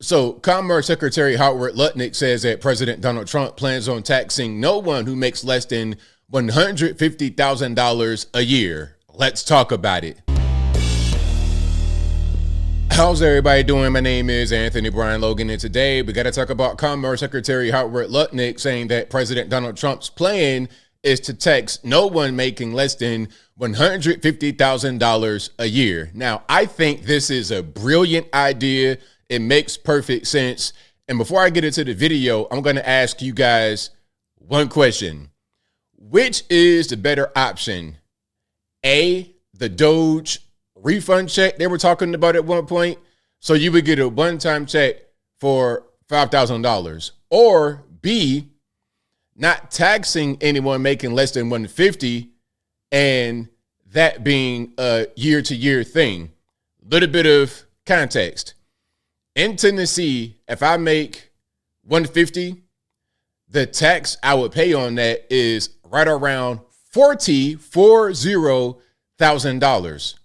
So, Commerce Secretary Howard Lutnick says that President Donald Trump plans on taxing no one who makes less than $150,000 a year. Let's talk about it. How's everybody doing? My name is Anthony Brian Logan, and today we got to talk about Commerce Secretary Howard Lutnick saying that President Donald Trump's plan is to tax no one making less than $150,000 a year. Now, I think this is a brilliant idea. It makes perfect sense. And before I get into the video, I'm going to ask you guys one question. Which is the better option? A, the Doge refund check they were talking about at one point. So you would get a one-time check for $5,000. Or B, not taxing anyone making less than $150,000 and that being a year-to-year thing. Little bit of context. In Tennessee, if I make $150,000, the tax I would pay on that is right around $40,000.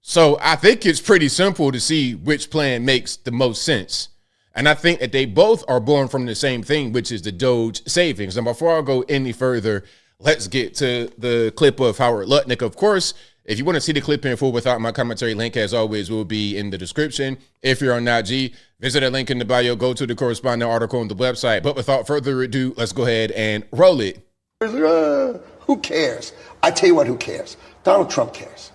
So I think it's pretty simple to see which plan makes the most sense. And I think that they both are born from the same thing, which is the Doge savings. And before I go any further, let's get to the clip of Howard Lutnick. Of course, if you want to see the clip in full without my commentary, link as always will be in the description. If you're on IG, visit a link in the bio, go to the corresponding article on the website. But without further ado, let's go ahead and roll it. Who cares? I tell you what, who cares? Donald Trump cares.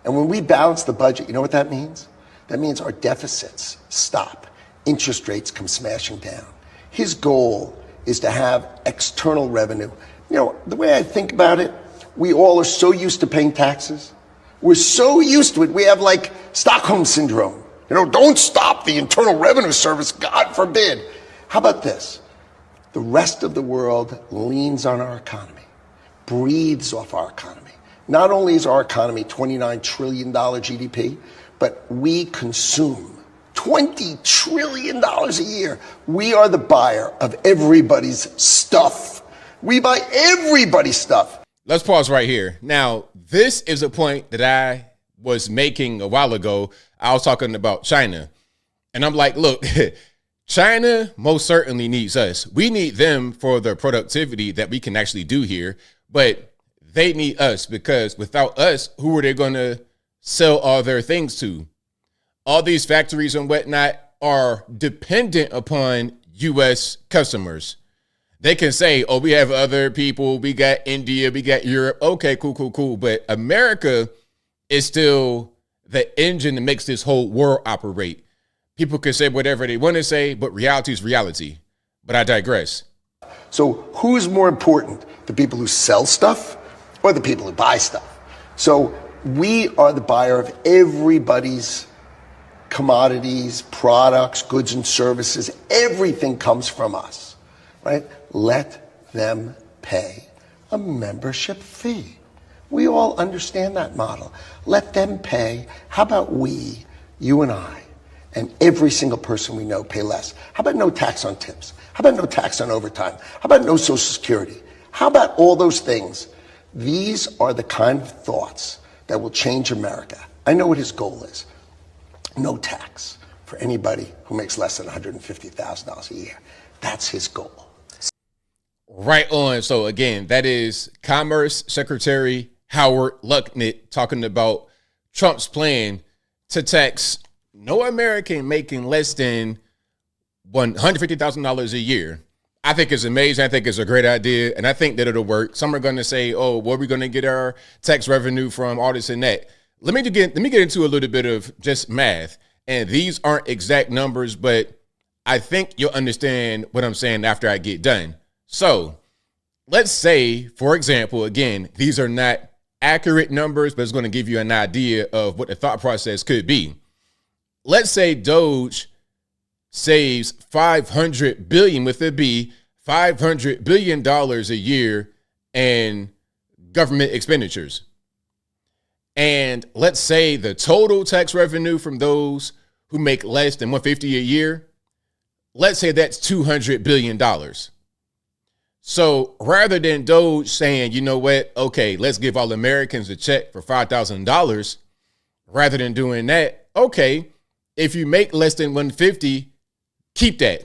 And when we balance the budget, you know what that means? That means our deficits stop. Interest rates come smashing down. His goal is to have external revenue. You know, the way I think about it, we all are so used to paying taxes. We're so used to it. We have like Stockholm syndrome. You know, don't stop the Internal Revenue Service, God forbid. How about this? The rest of the world leans on our economy, breathes off our economy. Not only is our economy $29 trillion GDP, but we consume $20 trillion a year. We are the buyer of everybody's stuff. We buy everybody's stuff. Let's pause right here. Now, this is a point that I was making a while ago. I was talking about China. And I'm like, look, China most certainly needs us. We need them for the productivity that we can actually do here. But they need us because without us, who are they going to sell all their things to? All these factories and whatnot are dependent upon U.S. customers. They can say, oh, we have other people. We got India. We got Europe. Okay, cool. But America is still the engine that makes this whole world operate. People can say whatever they want to say, but reality is reality. But I digress. So who's more important, the people who sell stuff or the people who buy stuff? So we are the buyer of everybody's commodities, products, goods and services. Everything comes from us, right? Let them pay a membership fee. We all understand that model. Let them pay. How about we, you and I, and every single person we know pay less? How about no tax on tips? How about no tax on overtime? How about no Social Security? How about all those things? These are the kind of thoughts that will change America. I know what his goal is. No tax for anybody who makes less than $150,000 a year. That's his goal. Right on. So again, that is Commerce Secretary Howard Lutnick talking about Trump's plan to tax no American making less than $150,000 a year. I think it's amazing. I think it's a great idea. And I think that it'll work. Some are going to say, oh, where are we going to get our tax revenue from, all this and that. Let me get into a little bit of just math. And these aren't exact numbers, but I think you'll understand what I'm saying after I get done. So let's say, for example, again, these are not accurate numbers, but it's going to give you an idea of what the thought process could be. Let's say Doge saves $500 billion with a B, $500 billion a year in government expenditures. And let's say the total tax revenue from those who make less than $150 a year, let's say that's $200 billion. So rather than Doge saying, you know what, okay, let's give all Americans a check for $5,000, rather than doing that, okay, If you make less than 150, keep that.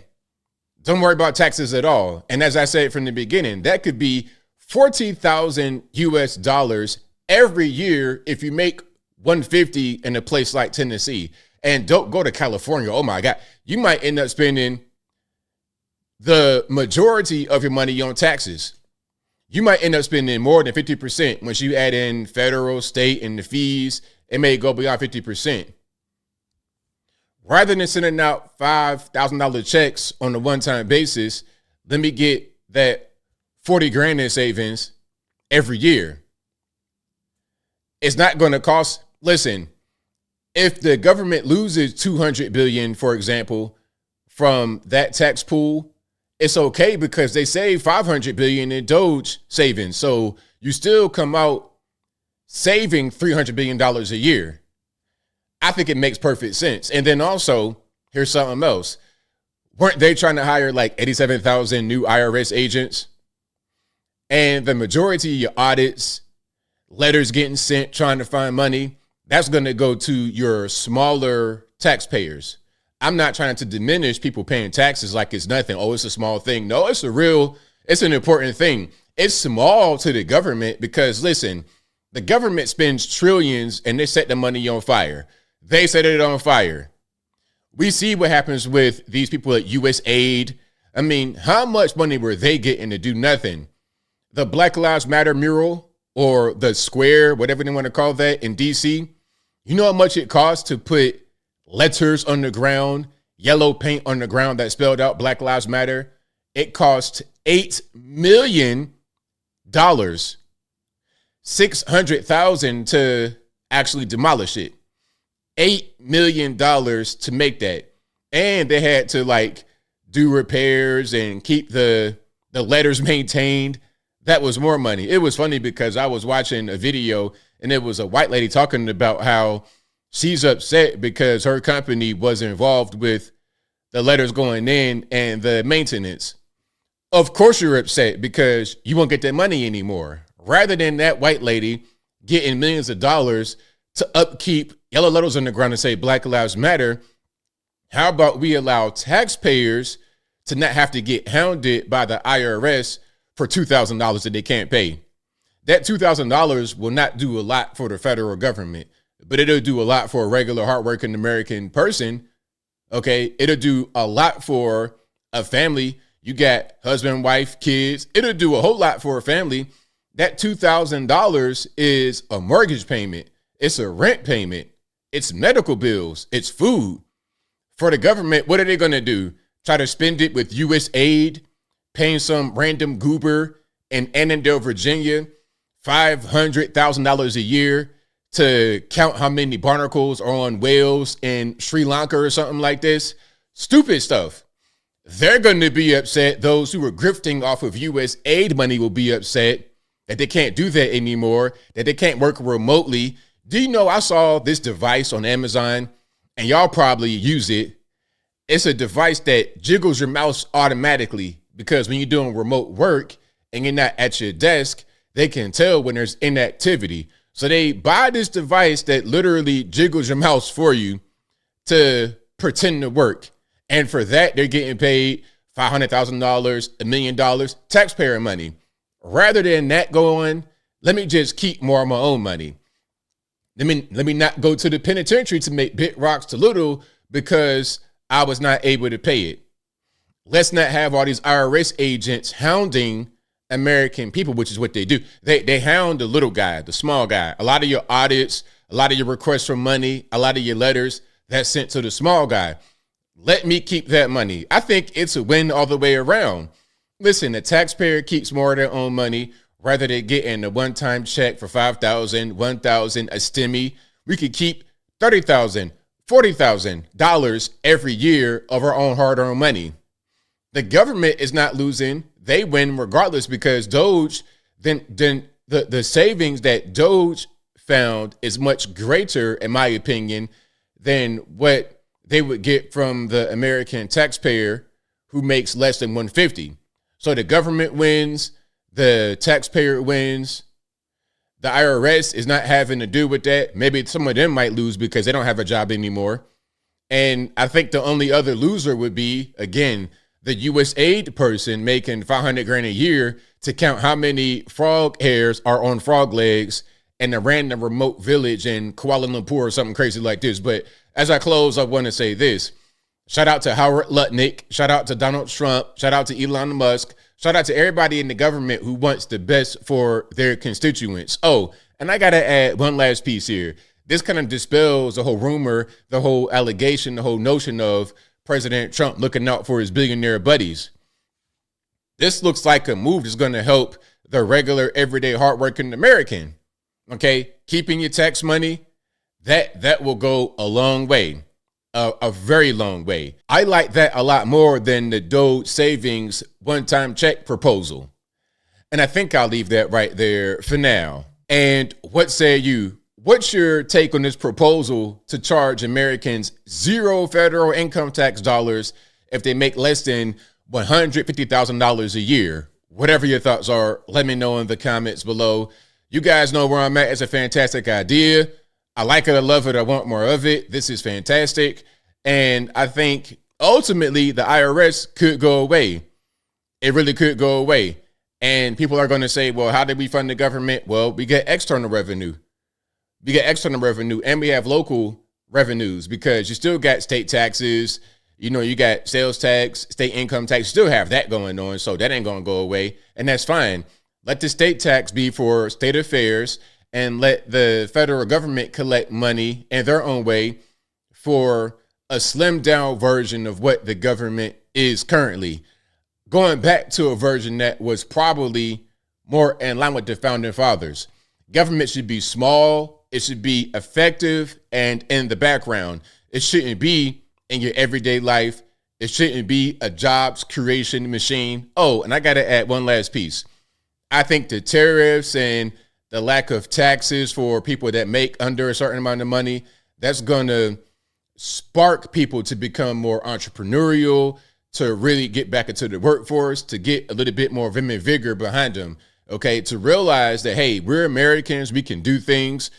Don't worry about taxes at all. And as I said from the beginning, that could be 40,000 US dollars every year if you make 150 in a place like Tennessee. And don't go to California. Oh my God. You might end up spending the majority of your money on taxes. You might end up spending more than 50% once you add in federal, state, and the fees. It may go beyond 50%. Rather than sending out $5,000 checks on a one-time basis, let me get that 40 grand in savings every year. It's not going to cost, listen, if the government loses 200 billion, for example, from that tax pool, it's okay because they save 500 billion in Doge savings. So you still come out saving $300 billion a year. I think it makes perfect sense. And then also, here's something else. Weren't they trying to hire like 87,000 new IRS agents? And the majority of your audits, letters getting sent, trying to find money, that's going to go to your smaller taxpayers. I'm not trying to diminish people paying taxes like it's nothing. Oh, it's a small thing. No, it's an important thing. It's small to the government because, listen, the government spends trillions and they set the money on fire. They set it on fire. We see what happens with these people at USAID. I mean, how much money were they getting to do nothing? The Black Lives Matter mural or the square, whatever they want to call that in DC, you know how much it costs to put letters on the ground, yellow paint on the ground that spelled out Black Lives Matter? It cost $8 million, 600,000 to actually demolish it. $8 million to make that. And they had to like do repairs and keep the letters maintained. That was more money. It was funny because I was watching a video and it was a white lady talking about how she's upset because her company was involved with the letters going in and the maintenance. Of course you're upset because you won't get that money anymore. Rather than that white lady getting millions of dollars to upkeep yellow letters on the ground and say Black Lives Matter, how about we allow taxpayers to not have to get hounded by the IRS for $2,000 that they can't pay? That $2,000 will not do a lot for the federal government, but it'll do a lot for a regular hardworking American person. Okay, it'll do a lot for a family. You got husband, wife, kids. It'll do a whole lot for a family. That $2,000 is a mortgage payment. It's a rent payment. It's medical bills. It's food. For the government, what are they going to do? Try to spend it with USAID, paying some random goober in Annandale, Virginia, $500,000 a year to count how many barnacles are on whales in Sri Lanka or something like this? Stupid stuff. They're going to be upset. Those who are grifting off of USAID money will be upset that they can't do that anymore, that they can't work remotely. Do you know I saw this device on Amazon, and y'all probably use it. It's a device that jiggles your mouse automatically because when you're doing remote work and you're not at your desk, they can tell when there's inactivity. So they buy this device that literally jiggles your mouse for you to pretend to work. And for that, they're getting paid $500,000, $1 million, taxpayer money. Rather than that going, let me just keep more of my own money. Let me not go to the penitentiary to make big rocks to little because I was not able to pay it. Let's not have all these IRS agents hounding American people, which is what they do. They hound the little guy, the small guy. A lot of your audits, a lot of your requests for money, a lot of your letters that's sent to the small guy. Let me keep that money. I think it's a win all the way around. Listen, the taxpayer keeps more of their own money rather than getting a one-time check for $5,000, $1,000, a STEMI. We could keep $30,000, $40,000 every year of our own hard-earned money. The government is not losing. They win regardless because Doge, then the savings that Doge found is much greater, in my opinion, than what they would get from the American taxpayer who makes less than $150. So the government wins, the taxpayer wins. The IRS is not having to do with that. Maybe some of them might lose because they don't have a job anymore. And I think the only other loser would be, again, the U.S. aid person making 500 grand a year to count how many frog hairs are on frog legs in a random remote village in Kuala Lumpur or something crazy like this. But as I close, I want to say this. Shout out to Howard Lutnick. Shout out to Donald Trump. Shout out to Elon Musk. Shout out to everybody in the government who wants the best for their constituents. Oh, and I got to add one last piece here. This kind of dispels the whole rumor, the whole allegation, the whole notion of President Trump looking out for his billionaire buddies. This looks like a move that's going to help the regular, everyday, hardworking American. Okay, keeping your tax money, that will go a long way, a very long way. I like that a lot more than the Doge savings one-time check proposal. And I think I'll leave that right there for now. And what say you? What's your take on this proposal to charge Americans zero federal income tax dollars if they make less than $150,000 a year? Whatever your thoughts are, let me know in the comments below. You guys know where I'm at. It's a fantastic idea. I like it. I love it. I want more of it. This is fantastic. And I think ultimately the IRS could go away. It really could go away. And people are going to say, well, how did we fund the government? Well, we get external revenue. We get external revenue and we have local revenues because you still got state taxes. You know, you got sales tax, state income tax, you still have that going on. So that ain't going to go away. And that's fine. Let the state tax be for state affairs and let the federal government collect money in their own way for a slimmed down version of what the government is currently. Going back to a version that was probably more in line with the founding fathers. Government should be small. It should be effective and in the background. It shouldn't be in your everyday life. It shouldn't be a jobs creation machine. Oh, and I got to add one last piece. I think the tariffs and the lack of taxes for people that make under a certain amount of money, that's going to spark people to become more entrepreneurial, to really get back into the workforce, to get a little bit more vim and vigor behind them. Okay, to realize that, hey, we're Americans, we can do things.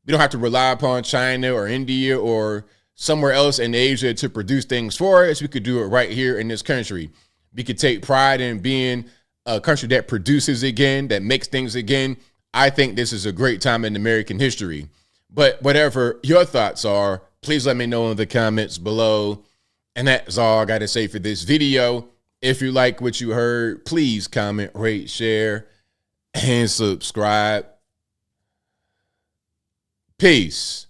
We don't have to rely upon China or India or somewhere else in Asia to produce things for us. We could do it right here in this country. We could take pride in being a country that produces again, that makes things again. I think this is a great time in American history. But whatever your thoughts are, please let me know in the comments below. And that's all I got to say for this video. If you like what you heard, please comment, rate, share, and subscribe. Peace.